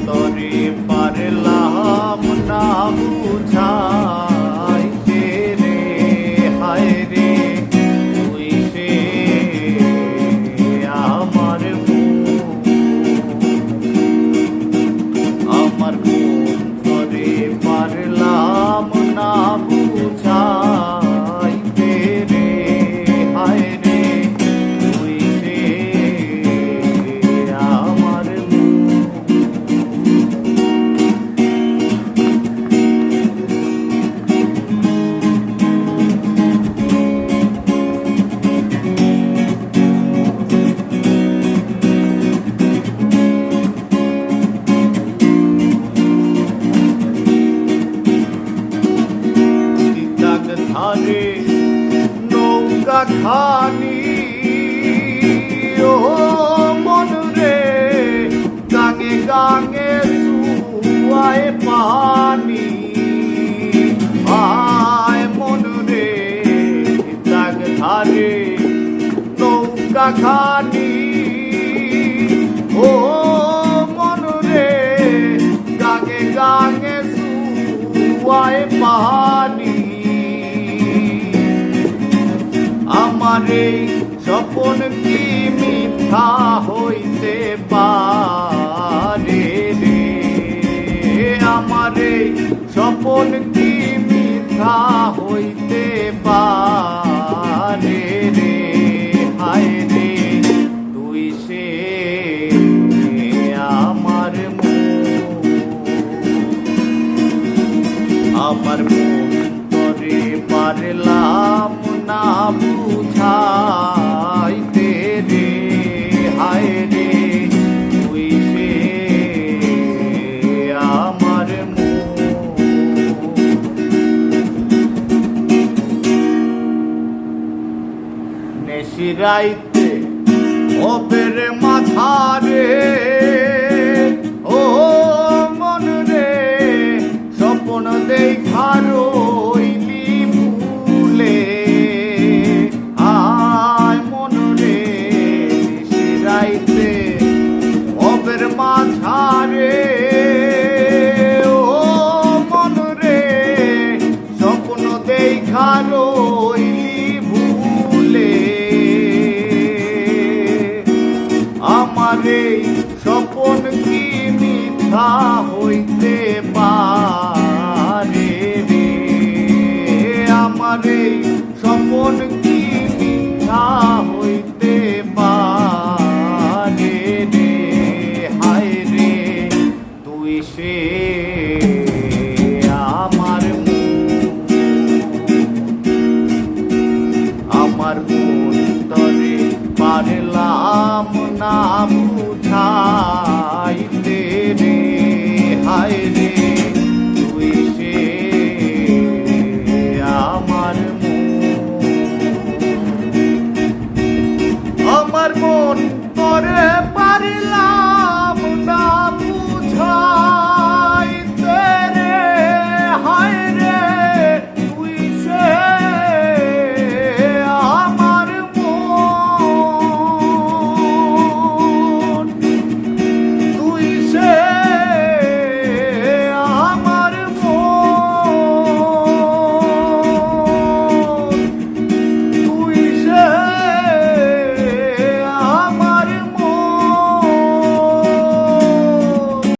তরে পারলাম না বুঝাইতে রে, হায় রে তুই সে আমার আমার তরে পারলাম না বুঝাইতে রে, হায় রে তুই সে আমার ধারে নৌকা খানি ও মন রে, গাঙে গাঙে সুয়ায় পানি, আয় মন রে দাগ ধারে নৌকা খানি ও মন রে, গাঙে গাঙে সুয়ায় পানি। আমার এই স্বপন কি মিথ্যা হইতে পারে রে, আমার এই স্বপন কি মিথ্যা হইতে পারে রে, হায় রে তুই সে আমার আমার মন তরে পারলাম না বুঝাইতে রে, হায় রে তুই সে আমার নেশিরাইতে অবের মাথারে ও মন রে, স্বপ্ন দেখা রইলি ভুলে, আয় মন রে নিশিরাইতে অবের মাঝা